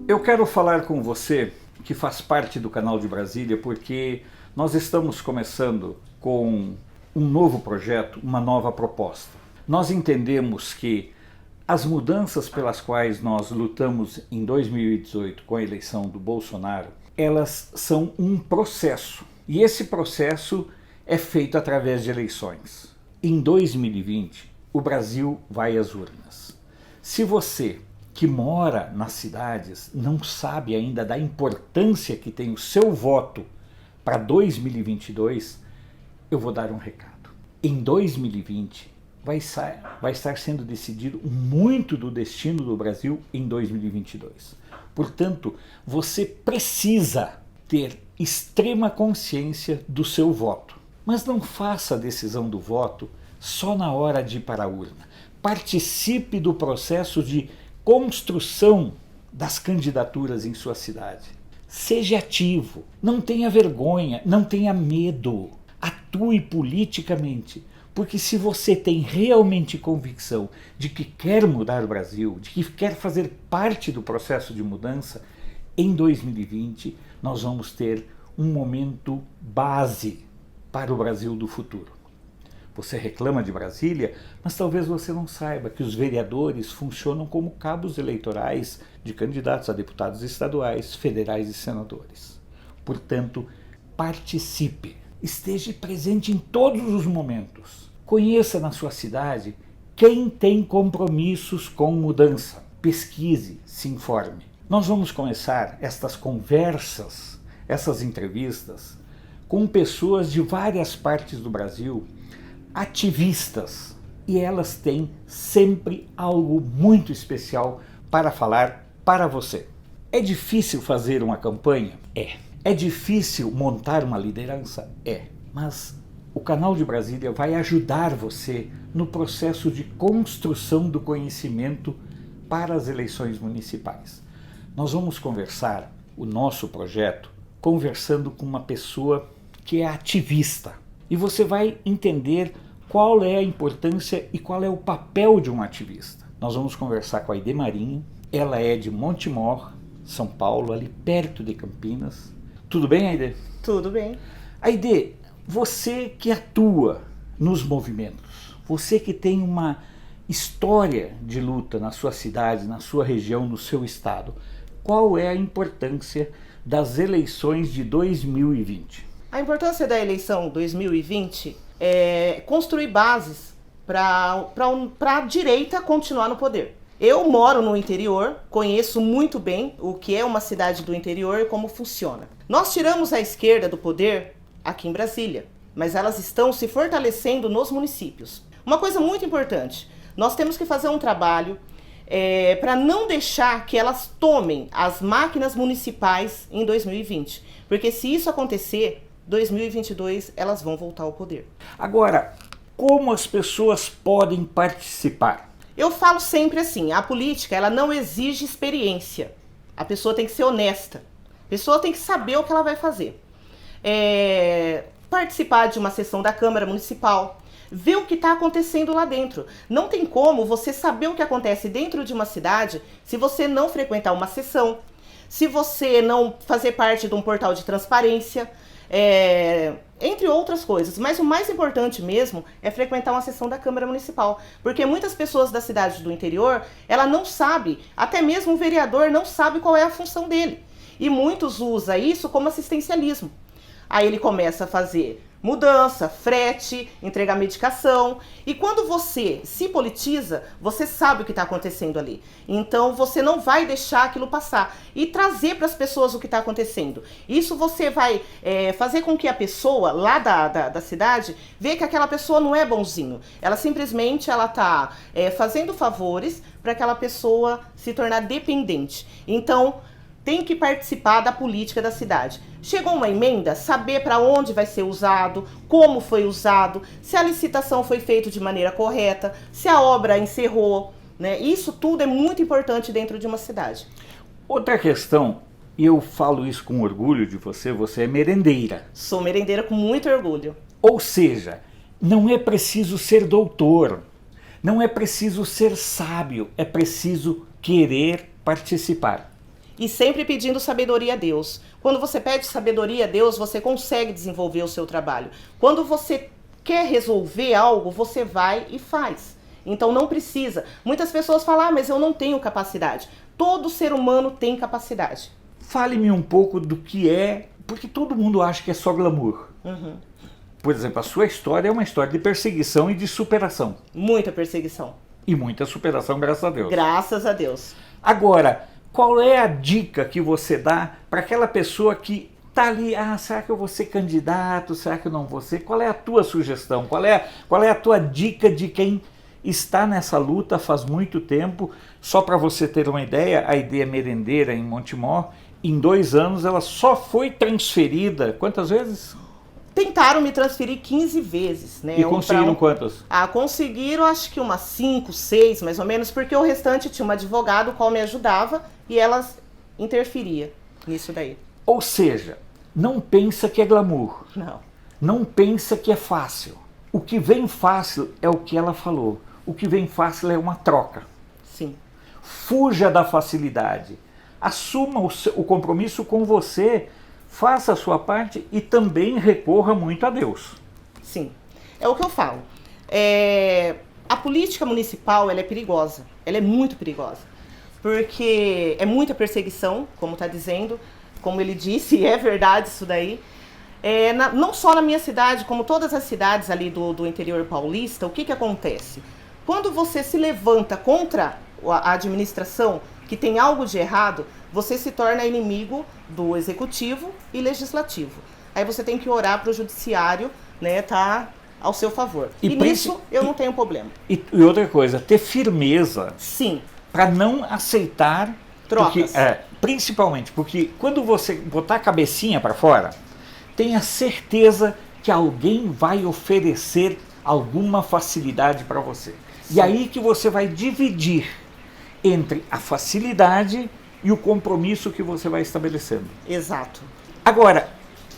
Eu quero falar com você que faz parte do Canal de Brasília, porque nós estamos começando com um novo projeto, uma nova proposta. Nós entendemos que as mudanças pelas quais nós lutamos em 2018 com a eleição do Bolsonaro, elas são um processo. E esse processo é feito através de eleições. Em 2020, o Brasil vai às urnas. Se você que mora nas cidades não sabe ainda da importância que tem o seu voto para 2022, eu vou dar um recado. Em 2020 vai estar sendo decidido muito do destino do Brasil em 2022. Portanto, você precisa ter extrema consciência do seu voto. Mas não faça a decisão do voto só na hora de ir para a urna. Participe do processo de construção das candidaturas em sua cidade. Seja ativo, não tenha vergonha, não tenha medo. Atue politicamente, porque se você tem realmente convicção de que quer mudar o Brasil, de que quer fazer parte do processo de mudança, em 2020 nós vamos ter um momento base para o Brasil do futuro. Você reclama de Brasília, mas talvez você não saiba que os vereadores funcionam como cabos eleitorais de candidatos a deputados estaduais, federais e senadores. Portanto, participe, esteja presente em todos os momentos. Conheça na sua cidade quem tem compromissos com mudança. Pesquise, se informe. Nós vamos começar estas conversas, essas entrevistas, com pessoas de várias partes do Brasil, ativistas, e elas têm sempre algo muito especial para falar para você. É difícil fazer uma campanha? É. É difícil montar uma liderança? É. Mas o Canal de Brasília vai ajudar você no processo de construção do conhecimento para as eleições municipais. Nós vamos conversar o nosso projeto conversando com uma pessoa que é ativista. E você vai entender qual é a importância e qual é o papel de um ativista. Nós vamos conversar com a Aide Marinho. Ela é de Montemor, São Paulo, ali perto de Campinas. Tudo bem, Aide? Tudo bem. Aide, você que atua nos movimentos, você que tem uma história de luta na sua cidade, na sua região, no seu estado, qual é a importância das eleições de 2020? A importância da eleição 2020 é construir bases para a direita continuar no poder. Eu moro no interior, conheço muito bem o que é uma cidade do interior e como funciona. Nós tiramos a esquerda do poder aqui em Brasília, mas elas estão se fortalecendo nos municípios. Uma coisa muito importante, nós temos que fazer um trabalho para não deixar que elas tomem as máquinas municipais em 2020, porque se isso acontecer, 2022 elas vão voltar ao poder. Agora, como as pessoas podem participar? Eu falo sempre assim, a política ela não exige experiência. A pessoa tem que ser honesta. A pessoa tem que saber o que ela vai fazer. Participar de uma sessão da Câmara Municipal, ver o que está acontecendo lá dentro. Não tem como você saber o que acontece dentro de uma cidade se você não frequentar uma sessão, se você não fazer parte de um portal de transparência, entre outras coisas. Mas o mais importante mesmo é frequentar uma sessão da Câmara Municipal, porque muitas pessoas da cidade do interior, ela não sabe, até mesmo o vereador não sabe qual é a função dele, e muitos usam isso como assistencialismo. Aí ele começa a fazer mudança, frete, entregar medicação, e quando você se politiza, você sabe o que está acontecendo ali. Então você não vai deixar aquilo passar e trazer para as pessoas o que está acontecendo. Isso você vai fazer com que a pessoa lá da cidade veja que aquela pessoa não é bonzinho. Ela simplesmente está fazendo favores para aquela pessoa se tornar dependente. Então tem que participar da política da cidade. Chegou uma emenda, saber para onde vai ser usado, como foi usado, se a licitação foi feita de maneira correta, se a obra encerrou, né? Isso tudo é muito importante dentro de uma cidade. Outra questão, e eu falo isso com orgulho de você, você é merendeira. Sou merendeira com muito orgulho. Ou seja, não é preciso ser doutor, Não é preciso ser sábio, é preciso querer participar. E sempre pedindo sabedoria a Deus. Quando você pede sabedoria a Deus, você consegue desenvolver o seu trabalho. Quando você quer resolver algo, você vai e faz. Então não precisa. Muitas pessoas falam, mas eu não tenho capacidade. Todo ser humano tem capacidade. Fale-me um pouco do que é, porque todo mundo acha que é só glamour. Por exemplo, a sua história é uma história de perseguição e de superação. Muita perseguição. E muita superação, graças a Deus. Graças a Deus. Agora, qual é a dica que você dá para aquela pessoa que está ali, será que eu vou ser candidato, será que eu não vou ser? Qual é a tua sugestão? Qual é a tua dica de quem está nessa luta faz muito tempo? Só para você ter uma ideia, a Ideia Merendeira em Montemor, em 2 anos ela só foi transferida, quantas vezes? Tentaram me transferir 15 vezes, né? E conseguiram quantas? Conseguiram acho que umas 5, 6 mais ou menos, porque o restante tinha uma advogado qual me ajudava e elas interferia nisso daí. Ou seja, não pensa que é glamour. Não. Não pensa que é fácil. O que vem fácil é o que ela falou. O que vem fácil é uma troca. Sim. Fuja da facilidade. Assuma o compromisso com você. Faça a sua parte e também recorra muito a Deus. Sim. É o que eu falo. A política municipal ela é perigosa. Ela é muito perigosa. Porque é muita perseguição, como está dizendo. Como ele disse, é verdade isso daí. Não só na minha cidade, como todas as cidades ali do interior paulista, o que acontece? Quando você se levanta contra a administração, que tem algo de errado, você se torna inimigo do executivo e legislativo. Aí você tem que orar para o judiciário, né, tá ao seu favor. E nisso eu não tenho problema. E outra coisa, ter firmeza. Sim. Para não aceitar trocas. Principalmente porque quando você botar a cabecinha para fora, tenha certeza que alguém vai oferecer alguma facilidade para você. Sim. E aí que você vai dividir entre a facilidade e o compromisso que você vai estabelecendo. Exato. Agora,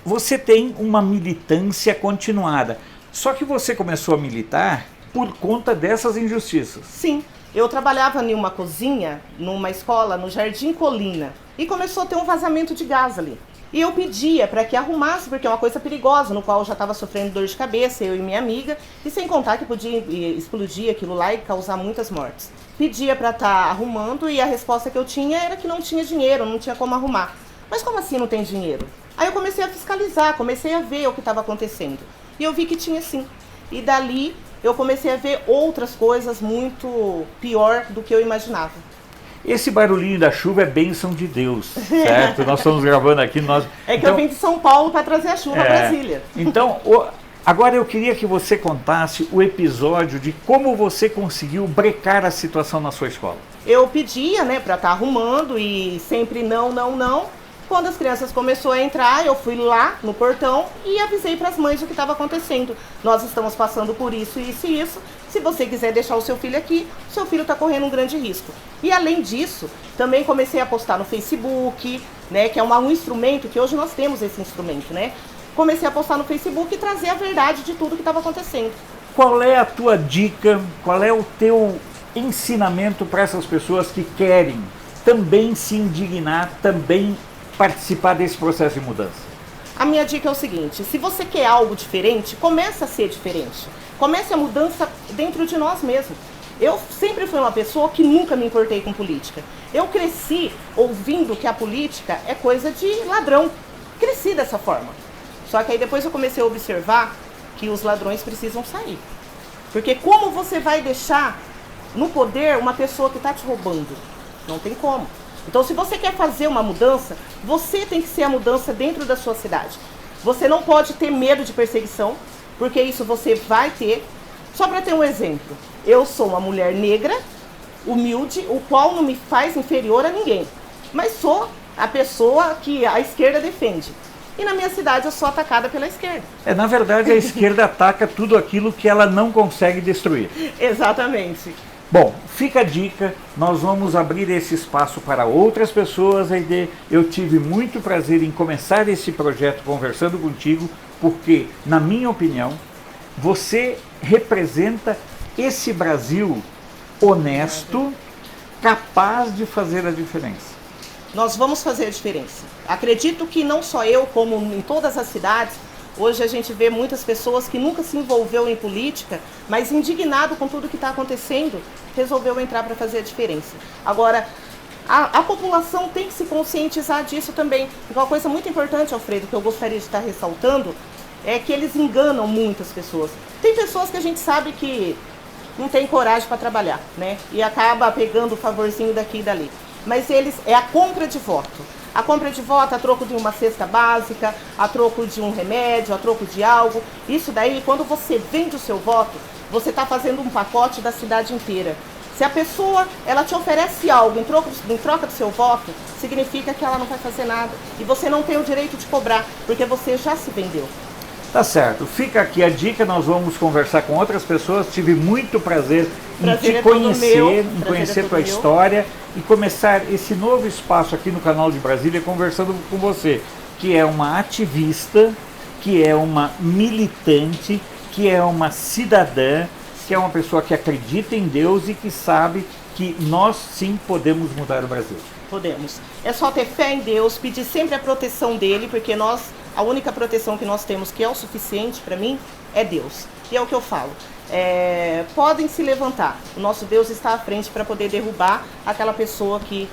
você tem uma militância continuada, só que você começou a militar por conta dessas injustiças. Sim. Eu trabalhava em uma cozinha, numa escola, no Jardim Colina, e começou a ter um vazamento de gás ali. E eu pedia para que arrumasse, porque é uma coisa perigosa, no qual eu já estava sofrendo dor de cabeça, eu e minha amiga, e sem contar que podia explodir aquilo lá e causar muitas mortes. Pedia para estar arrumando e a resposta que eu tinha era que não tinha dinheiro, não tinha como arrumar. Mas como assim não tem dinheiro? Aí eu comecei a fiscalizar, comecei a ver o que estava acontecendo. E eu vi que tinha sim. E dali eu comecei a ver outras coisas muito pior do que eu imaginava. Esse barulhinho da chuva é bênção de Deus, certo? Nós estamos gravando aqui. Eu vim de São Paulo para trazer a chuva a Brasília. Então, agora eu queria que você contasse o episódio de como você conseguiu brecar a situação na sua escola. Eu pedia, né, para estar arrumando e sempre não. Quando as crianças começaram a entrar, eu fui lá no portão e avisei para as mães o que estava acontecendo. Nós estamos passando por isso, isso e isso. Se você quiser deixar o seu filho aqui, seu filho está correndo um grande risco. E além disso, também comecei a postar no Facebook, né, que é um instrumento, que hoje nós temos esse instrumento, né? Comecei a postar no Facebook e trazer a verdade de tudo que estava acontecendo. Qual é a tua dica, qual é o teu ensinamento para essas pessoas que querem também se indignar, também participar desse processo de mudança? A minha dica é o seguinte: se você quer algo diferente, comece a ser diferente. Comece a mudança dentro de nós mesmos. Eu sempre fui uma pessoa que nunca me importei com política. Eu cresci ouvindo que a política é coisa de ladrão. Cresci dessa forma. Só que aí depois eu comecei a observar que os ladrões precisam sair. Porque como você vai deixar no poder uma pessoa que está te roubando? Não tem como. Então, se você quer fazer uma mudança, você tem que ser a mudança dentro da sua cidade. Você não pode ter medo de perseguição, porque isso você vai ter. Só para ter um exemplo, eu sou uma mulher negra, humilde, o qual não me faz inferior a ninguém. Mas sou a pessoa que a esquerda defende. E na minha cidade eu sou atacada pela esquerda. Na verdade, a esquerda ataca tudo aquilo que ela não consegue destruir. Exatamente. Bom, fica a dica, nós vamos abrir esse espaço para outras pessoas, Aide. Eu tive muito prazer em começar esse projeto conversando contigo, porque, na minha opinião, você representa esse Brasil honesto, capaz de fazer a diferença. Nós vamos fazer a diferença. Acredito que não só eu, como em todas as cidades, hoje a gente vê muitas pessoas que nunca se envolveu em política, mas indignado com tudo que está acontecendo, resolveu entrar para fazer a diferença. Agora, a população tem que se conscientizar disso também. Uma coisa muito importante, Alfredo, que eu gostaria de estar ressaltando, é que eles enganam muitas pessoas. Tem pessoas que a gente sabe que não tem coragem para trabalhar, né? E acaba pegando o favorzinho daqui e dali. Mas é a compra de voto. A compra de voto a troco de uma cesta básica, a troco de um remédio, a troco de algo. Isso daí, quando você vende o seu voto, você está fazendo um pacote da cidade inteira. Se a pessoa ela te oferece algo em troca do seu voto, significa que ela não vai fazer nada. E você não tem o direito de cobrar, porque você já se vendeu. Tá certo. Fica aqui a dica, nós vamos conversar com outras pessoas. Tive muito prazer em te conhecer, em conhecer tua história e começar esse novo espaço aqui no Canal de Brasília conversando com você, que é uma ativista, que é uma militante, que é uma cidadã, que é uma pessoa que acredita em Deus e que sabe que nós sim podemos mudar o Brasil. Podemos. É só ter fé em Deus, pedir sempre a proteção dele, porque a única proteção que nós temos, que é o suficiente para mim, é Deus. E é o que eu falo. Podem se levantar. O nosso Deus está à frente para poder derrubar aquela pessoa que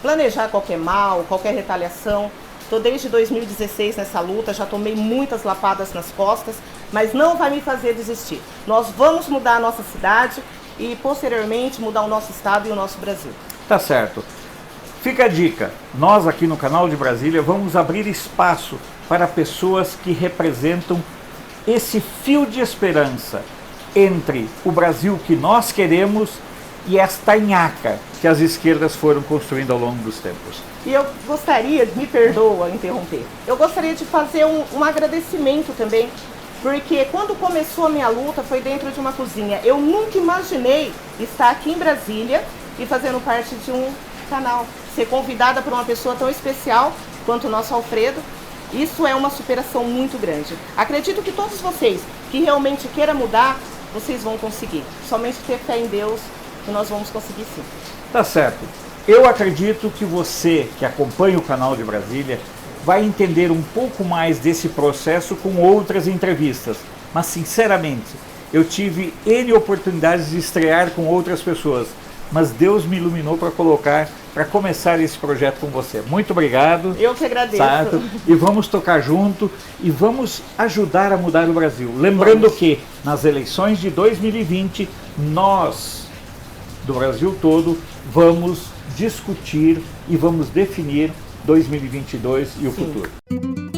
planejar qualquer mal, qualquer retaliação. Estou desde 2016 nessa luta, já tomei muitas lapadas nas costas, mas não vai me fazer desistir. Nós vamos mudar a nossa cidade e, posteriormente, mudar o nosso estado e o nosso Brasil. Tá certo. Fica a dica. Nós aqui no Canal de Brasília vamos abrir espaço para pessoas que representam esse fio de esperança entre o Brasil que nós queremos e esta nhaca que as esquerdas foram construindo ao longo dos tempos. E eu gostaria, me perdoa interromper, eu gostaria de fazer um agradecimento também, porque quando começou a minha luta foi dentro de uma cozinha. Eu nunca imaginei estar aqui em Brasília e fazendo parte de um canal, ser convidada por uma pessoa tão especial quanto o nosso Alfredo. Isso é uma superação muito grande. Acredito que todos vocês que realmente queiram mudar, vocês vão conseguir. Somente ter fé em Deus que nós vamos conseguir sim. Tá certo. Eu acredito que você que acompanha o Canal de Brasília vai entender um pouco mais desse processo com outras entrevistas. Mas sinceramente, eu tive N oportunidades de estrear com outras pessoas. Mas Deus me iluminou para começar esse projeto com você. Muito obrigado. Eu que agradeço. Certo? E vamos tocar junto e vamos ajudar a mudar o Brasil. Lembrando que nas eleições de 2020, nós, do Brasil todo, vamos discutir e vamos definir 2022 e o futuro.